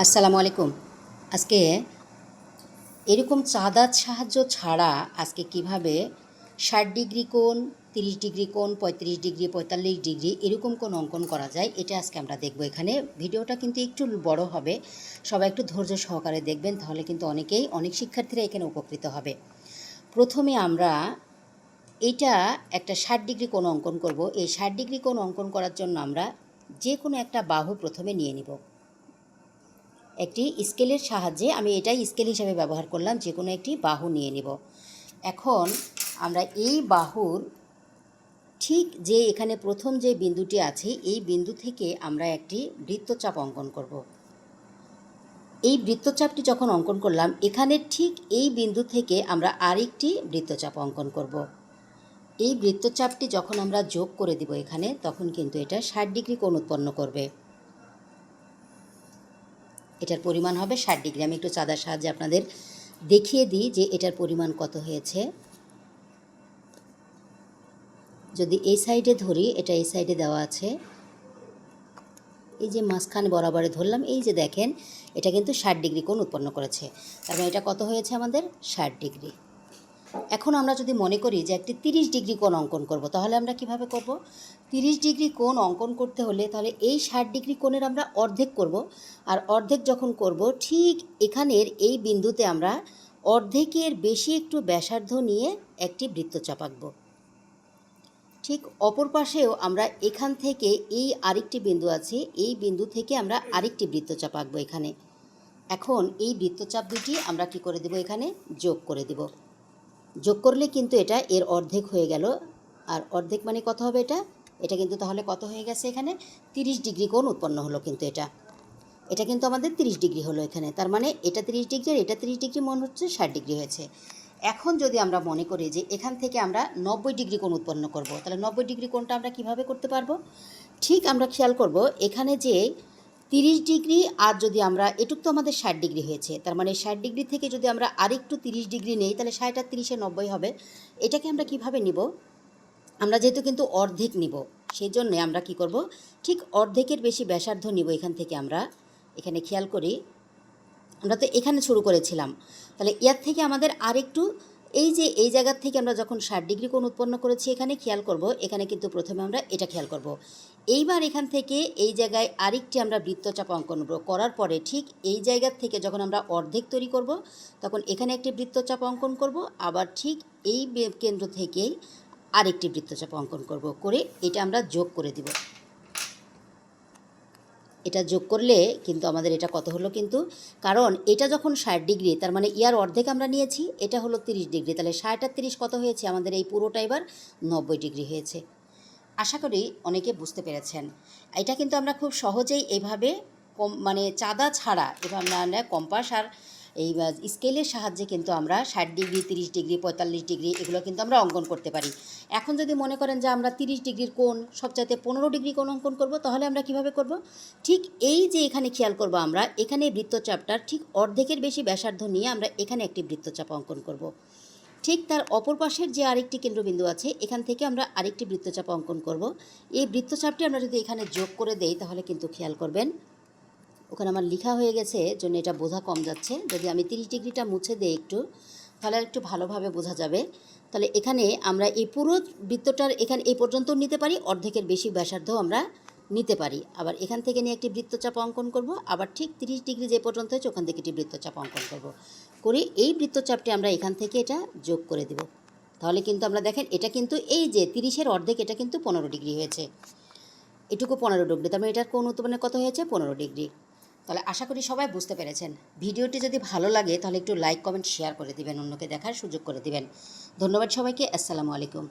আসসালামু আলাইকুম। আজকে এরকম চাঁদার সাহায্য ছাড়া আজকে কিভাবে ৬০ ডিগ্রি কোণ, ৩০ ডিগ্রি কোণ, ৩৫ ডিগ্রি, ৪৫ ডিগ্রি এরকম কোণ অঙ্কন করা যায়, এটা আজকে আমরা দেখব। এখানে ভিডিওটা কিন্তু একটু বড় হবে, সবাই একটু ধৈর্য সহকারে দেখবেন, তাহলে কিন্তু অনেক শিক্ষার্থীরা এখানে উপকৃত হবে। প্রথমে আমরা এইটা একটা ৬০ ডিগ্রি কোণ অঙ্কন করব। এই ৬০ ডিগ্রি কোণ অঙ্কন করার জন্য আমরা যে কোনো একটা বাহু প্রথমে নিয়ে নিব। একটি স্কেলের সাহায্যে, আমি এটাই স্কেল হিসাবে ব্যবহার করলাম, যে কোনো একটি বাহু নিয়ে নেব। এখন আমরা এই বাহুর ঠিক যে এখানে প্রথম যে বিন্দুটি আছে, এই বিন্দু থেকে আমরা একটি বৃত্তচাপ অঙ্কন করব। এই বৃত্তচাপটি যখন অঙ্কন করলাম, এখানে ঠিক এই বিন্দু থেকে আমরা আরেকটি বৃত্তচাপ অঙ্কন করব। এই বৃত্তচাপটি যখন আমরা যোগ করে দিব এখানে, তখন কিন্তু এটা ৬০ ডিগ্রি কোণ উৎপন্ন করবে। এটার পরিমাণ হবে ৬০ ডিগ্রি। আমি একটু চাঁদার সাহায্যে আপনাদের দেখিয়ে দিই যে এটার পরিমাণ কত হয়েছে। যদি এই সাইডে ধরি, এটা এই সাইডে দেওয়া আছে, এই যে মাঝখানে বরাবরে ধরলাম, এই যে দেখেন এটা কিন্তু ৬০ ডিগ্রি কোণ উৎপন্ন করেছে। তার মানে এটা কত হয়েছে আমাদের? ৬০ ডিগ্রি। এখন আমরা যদি মনে করি যে একটি ৩০ ডিগ্রি কোণ অঙ্কন করব, তাহলে আমরা কিভাবে করব? ৩০ ডিগ্রি কোণ অঙ্কন করতে হলে তাহলে এই ৬০ ডিগ্রি কোণের আমরা অর্ধেক করব। আর অর্ধেক যখন করব, ঠিক এখানের এই বিন্দুতে আমরা অর্ধেকের বেশি একটু ব্যাসার্ধ নিয়ে একটি বৃত্তচাপ আঁকব। ঠিক অপর পাশেও আমরা এখান থেকে এই আরেকটি বিন্দু আছে, এই বিন্দু থেকে আমরা আরেকটি বৃত্তচাপ আঁকবো এখানে। এখন এই বৃত্তচাপ দুটি আমরা কি করে দেব? এখানে যোগ করে দেব। যোগ করলে কিন্তু এটা এর অর্ধেক হয়ে গেল। আর অর্ধেক মানে কত হবে? এটা কিন্তু তাহলে কত হয়ে গেছে? এখানে ৩০ ডিগ্রি কোণ উৎপন্ন হলো। কিন্তু এটা কিন্তু আমাদের ৩০ ডিগ্রি হলো এখানে। তার মানে এটা ৩০ ডিগ্রি আর এটা ৩০ ডিগ্রি, মনে হচ্ছে ৬০ ডিগ্রি হয়েছে। এখন যদি আমরা মনে করি যে এখান থেকে আমরা ৯০ ডিগ্রি কোণ উৎপন্ন করব, তাহলে ৯০ ডিগ্রি কোণটা আমরা কিভাবে করতে পারবো? ঠিক আমরা খেয়াল করব, এখানে যে ৩০ ডিগ্রি আর যদি আমরা এটুক, তো আমাদের ৬০ ডিগ্রি হয়েছে। তার মানে ৬০ ডিগ্রি থেকে যদি আমরা আরেকটু ৩০ ডিগ্রি নেই, তাহলে ৬০ আর ৩০-এ ৯০ হবে। এটাকে আমরা কিভাবে নিব? আমরা যেহেতু কিন্তু অর্ধেক নিব, সেই জন্যে আমরা কি করব? ঠিক অর্ধেকের বেশি ব্যাসার্ধ নিব এখান থেকে। আমরা এখানে খেয়াল করি, আমরা তো এখানে শুরু করেছিলাম, তাহলে এর থেকে আমাদের আরেকটু, এই যে এই জায়গার থেকে আমরা যখন ৬০ ডিগ্রি কোণ উৎপন্ন করেছি, এখানে খেয়াল করব, এখানে কিন্তু প্রথমে আমরা এটা খেয়াল করব। এইবার এখান থেকে এই জায়গায় আরেকটি আমরা বৃত্তচাপ অঙ্কন করার পরে, ঠিক এই জায়গার থেকে যখন আমরা অর্ধেক তৈরি করব, তখন এখানে একটি বৃত্তচাপ অঙ্কন করব, আবার ঠিক এই কেন্দ্র থেকেই আরেকটি বৃত্তচাপ অঙ্কন করব, করে এটা আমরা যোগ করে দিব। এটা যোগ করলে কিন্তু আমাদের এটা কত হলো? কিন্তু কারণ এটা যখন ৬০ ডিগ্রি, তার মানে ইয়ার অর্ধেক আমরা নিয়েছি, এটা হলো ৩০ ডিগ্রি, তাহলে ৬০ আর ৩০ কত হয়েছে? আমাদের এই পুরোটা এবার ৯০ ডিগ্রি হয়েছে। আশা করি অনেকে বুঝতে পেরেছেন। এটা কিন্তু আমরা খুব সহজেই এইভাবে মানে চাঁদা ছাড়া এভাবে আমরা কম্পাস আর এই স্কেলের সাহায্যে কিন্তু আমরা ৬০ ডিগ্রি, ৩০ ডিগ্রি, ৪৫ ডিগ্রি এগুলো কিন্তু আমরা অঙ্কন করতে পারি। এখন যদি মনে করেন যে আমরা ৩০ ডিগ্রির কোণ সবচাইতে ১৫ ডিগ্রি কোণ অঙ্কন করব, তাহলে আমরা কিভাবে করব? ঠিক এই যে এখানে খেয়াল করব, আমরা এখানে বৃত্তচাপটার ঠিক অর্ধেকের বেশি ব্যাসার্ধ নিয়ে আমরা এখানে একটি বৃত্তচাপ অঙ্কন করব। ঠিক তার অপর পাশের যে আরেকটি কেন্দ্রবিন্দু আছে, এখান থেকে আমরা আরেকটি বৃত্তচাপ অঙ্কন করব। এই বৃত্তচাপটি আমরা যদি এখানে যোগ করে দেই, তাহলে কিন্তু খেয়াল করবেন, ওখানে আমার লেখা হয়ে গেছে, জন্য এটা বোঝা কম যাচ্ছে। যদি আমি ৩০ ডিগ্রিটা মুছে দিই একটু, তাহলে একটু ভালোভাবে বোঝা যাবে। তাহলে এখানে আমরা এই পুরো বৃত্তটার এখানে এই পর্যন্ত নিতে পারি, অর্ধেকের বেশি ব্যাসার্ধ আমরা নিতে পারি। আবার এখান থেকে নিয়ে একটি বৃত্তচাপ অঙ্কন করব, আবার ঠিক ৩০ ডিগ্রি যে পর্যন্ত হয়েছে ওখান থেকে একটি বৃত্তচাপ অঙ্কন করব, করে এই বৃত্তচাপটি আমরা এখান থেকে এটা যোগ করে দেব। তাহলে কিন্তু আমরা দেখেন, এটা কিন্তু এই যে ৩০-এর অর্ধেক, এটা কিন্তু ১৫ ডিগ্রি হয়েছে। এটুকু ১৫ ডিগ্রি, তার মানে এটার কোণ উৎপন্ন কত হয়েছে? ১৫ ডিগ্রি। তাহলে আশা করি সবাই বুঝতে পেরেছেন। ভিডিওটি যদি ভালো লাগে তাহলে একটু লাইক, কমেন্ট, শেয়ার করে দিবেন, অন্যকে দেখার সুযোগ করে দিবেন। ধন্যবাদ সবাইকে। আসসালামু আলাইকুম।